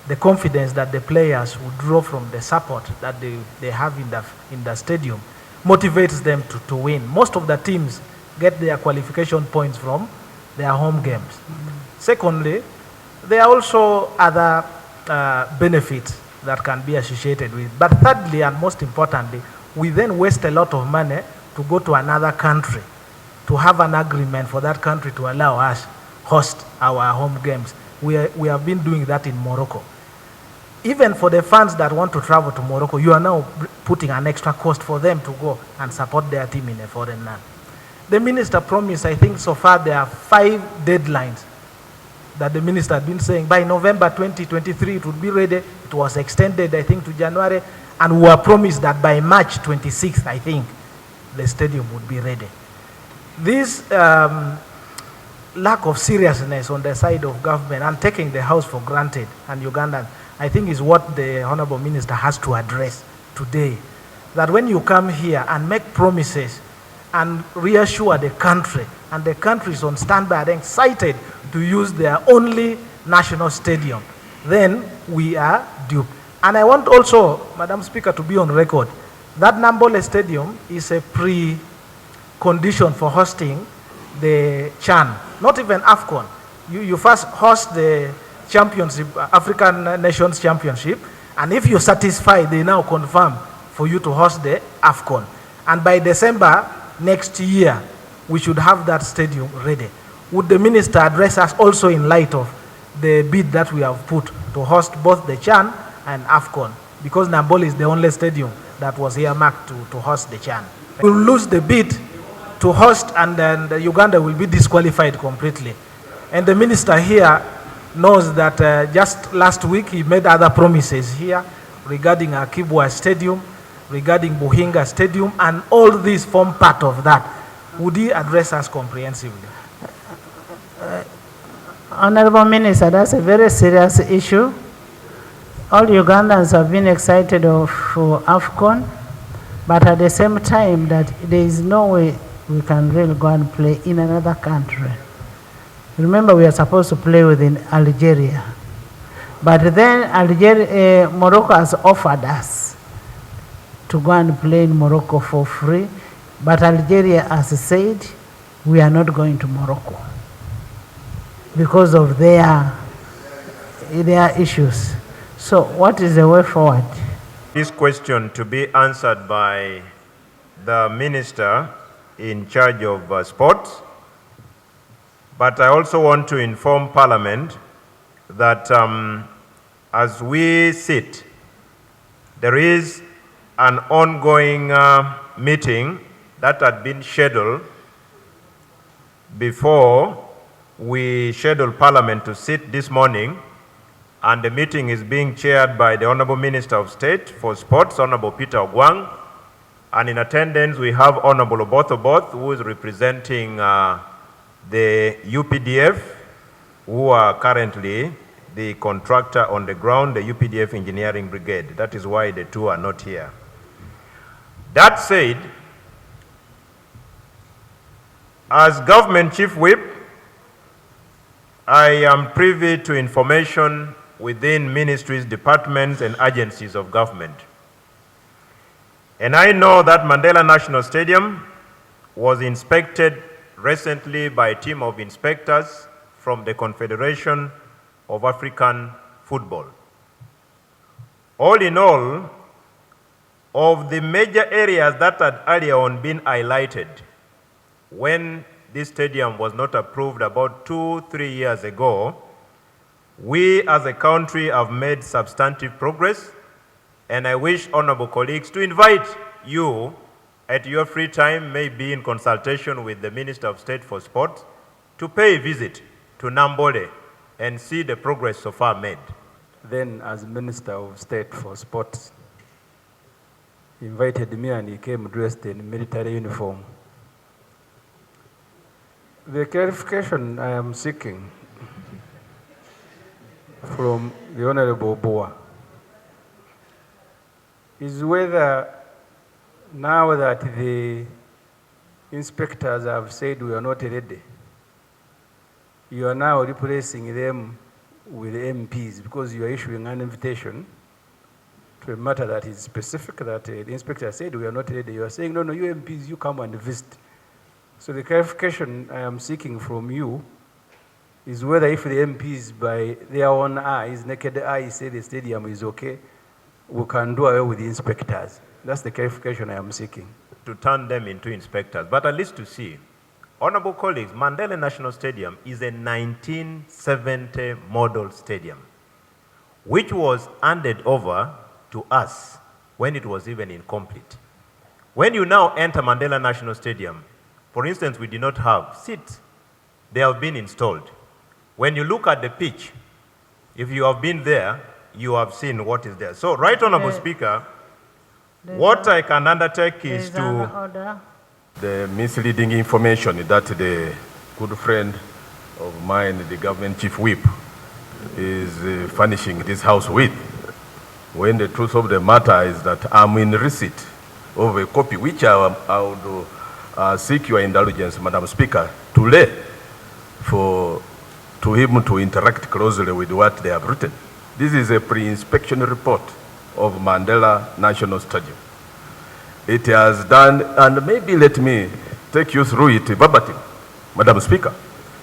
the confidence that the players would draw from the support that they have in the stadium motivates them to win. Most of the teams get their qualification points from their home games. Secondly, there are also other benefits that can be associated with. But thirdly, and most importantly, we then waste a lot of money to go to another country to have an agreement for that country to allow us host our home games. We have been doing that in Morocco. Even for the fans that want to travel to Morocco, you are now putting an extra cost for them to go and support their team in a foreign land. The minister promised, I think so far there are 5 deadlines that the minister had been saying by November 2023 it would be ready. It was extended, I think, to January, and we were promised that by March 26th, I think, the stadium would be ready. This lack of seriousness on the side of government and taking the house for granted and Ugandan, I think is what the Honorable Minister has to address today. That when you come here and make promises and reassure the country, and the country is on standby and excited to use their only national stadium, then we are duped. And I want also, Madam Speaker, to be on record that Namboole Stadium is a precondition for hosting the CHAN, not even AFCON. You first host the championship, African Nations Championship, and if you satisfy, they now confirm for you to host the AFCON. And by December next year, we should have that stadium ready. Would the minister address us also in light of the bid that we have put to host both the CHAN and AFCON? Because Namboole is the only stadium that was earmarked to host the CHAN. We'll lose the bid to host, and then Uganda will be disqualified completely. And the minister here knows that just last week he made other promises here regarding Akibwa Stadium, regarding Buhinga Stadium, and all these form part of that. Would he address us comprehensively? Honorable Minister, that's a very serious issue. All Ugandans have been excited for AFCON, but at the same time that there is no way we can really go and play in another country. Remember, we are supposed to play within Algeria. But then Morocco has offered us to go and play in Morocco for free. But Algeria has said, we are not going to Morocco because of their issues. So what is the way forward? This question to be answered by the minister in charge of sports. But I also want to inform Parliament that as we sit, there is an ongoing meeting that had been scheduled before we scheduled Parliament to sit this morning, and the meeting is being chaired by the Honourable Minister of State for Sports, Honourable Peter Ogwang, and in attendance we have Honourable Oboth, who is representing the UPDF, who are currently the contractor on the ground, the UPDF Engineering Brigade. That is why the two are not here. That said, as Government Chief Whip, I am privy to information within ministries, departments, and agencies of government. And I know that Mandela National Stadium was inspected recently by a team of inspectors from the Confederation of African Football. All in all, of the major areas that had earlier on been highlighted when this stadium was not approved about 2-3 years ago, we as a country have made substantive progress, and I wish honorable colleagues to invite you at your free time, maybe in consultation with the Minister of State for Sport, to pay a visit to Namboole and see the progress so far made. Then, as Minister of State for Sports, he invited me and he came dressed in military uniform. The clarification I am seeking from the Honorable Obua is whether now that the inspectors have said we are not ready, you are now replacing them with the MPs, because you are issuing an invitation to a matter that is specific, that the inspector said we are not ready. You are saying, no, you MPs, you come and visit. So the clarification I am seeking from you is whether if the MPs by their own eyes, naked eyes, say the stadium is okay, we can do away with the inspectors. That's the clarification I am seeking. To turn them into inspectors, but at least to see. Honorable colleagues, Mandela National Stadium is a 1970 model stadium, which was handed over to us when it was even incomplete. When you now enter Mandela National Stadium, for instance, we did not have seats. They have been installed. When you look at the pitch, if you have been there, you have seen what is there. So, Right Honorable Speaker, what I can undertake is to... The misleading information that the good friend of mine, the government chief whip, is furnishing this house with, when the truth of the matter is that I'm in receipt of a copy which I would seek your indulgence, Madam Speaker, to lay to him to interact closely with what they have written. This is a pre-inspection report of Mandela National Stadium. It has done, and maybe let me take you through it verbatim, Madam Speaker,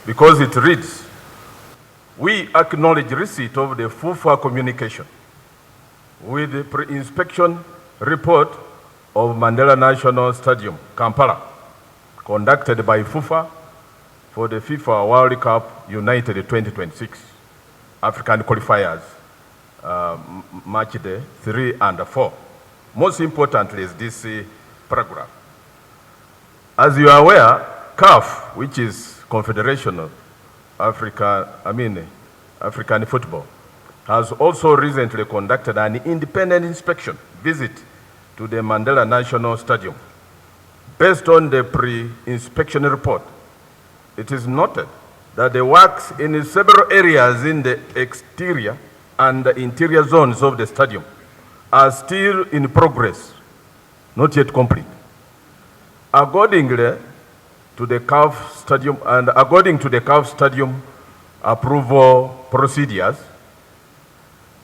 because it reads, we acknowledge receipt of the FUFA communication with the pre-inspection report of Mandela National Stadium, Kampala, conducted by FUFA for the FIFA World Cup United 2026 African qualifiers, match day 3 and 4. Most importantly is this paragraph. As you are aware, CAF, which is Confederation of African Football, has also recently conducted an independent inspection visit to the Mandela National Stadium. Based on the pre-inspection report, it is noted that the works in several areas in the exterior and the interior zones of the stadium are still in progress, not yet complete. Accordingly to the CAF Stadium, and according to the CAF Stadium approval procedures,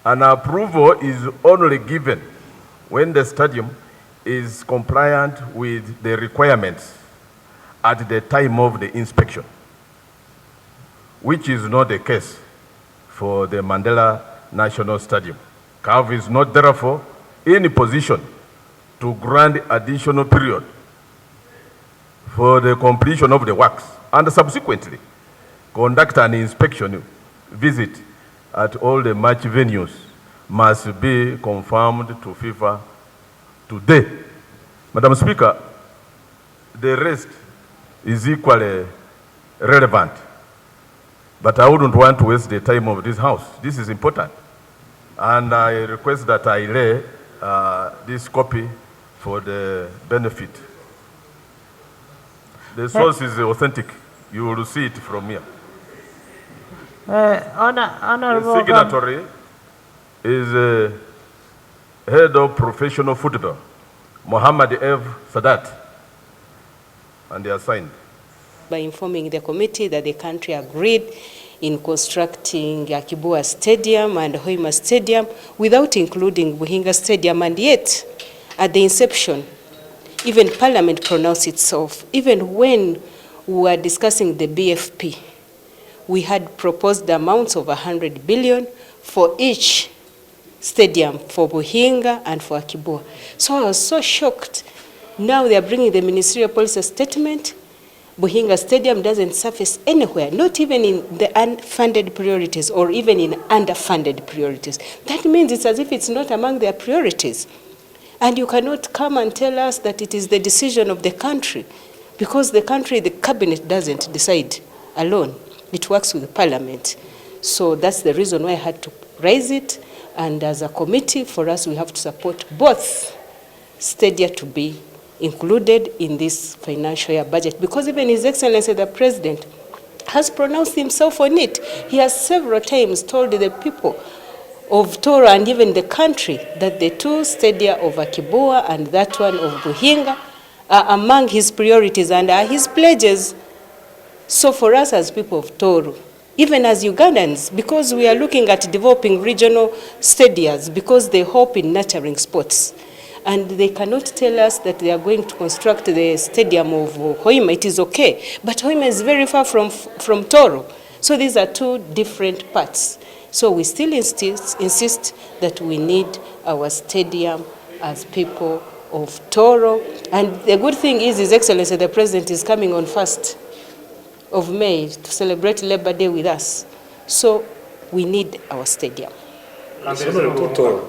an approval is only given when the stadium is compliant with the requirements at the time of the inspection, which is not the case for the Mandela National Stadium. CAF is not therefore in a position to grant additional period for the completion of the works and subsequently conduct an inspection visit at all the match venues must be confirmed to FIFA today. Madam Speaker, the rest is equally relevant, but I wouldn't want to waste the time of this House. This is important. And I request that I lay this copy for the benefit. The source is authentic. You will see it from here. Honorable The signatory is head of professional football, Mohammed F. Sadat, and they are signed. By informing the committee that the country agreed in constructing Akibua Stadium and Hoima Stadium without including Buhinga Stadium, and yet at the inception, even Parliament pronounced itself. Even when we were discussing the BFP, we had proposed the amounts of 100 billion for each stadium, for Buhinga and for Akibua. So I was so shocked. Now they are bringing the ministerial policy statement. Buhinga Stadium doesn't surface anywhere, not even in the unfunded priorities or even in underfunded priorities. That means it's as if it's not among their priorities. And you cannot come and tell us that it is the decision of the country, because the country, the cabinet doesn't decide alone. It works with the Parliament. So that's the reason why I had to raise it. And as a committee, for us, we have to support both stadia to be included in this financial year budget, because even His Excellency the President has pronounced himself on it. He has several times told the people of Toro and even the country that the two stadia of Akibua and that one of Buhinga are among his priorities and are his pledges. So for us as people of Toro, even as Ugandans, because we are looking at developing regional stadiums because they hope in nurturing sports. And they cannot tell us that they are going to construct the stadium of Hoima. It is okay, but Hoima is very far from Toro. So these are two different parts. So we still insist that we need our stadium as people of Toro. And the good thing is His Excellency the President is coming on 1st of May to celebrate Labor Day with us. So we need our stadium. Toro.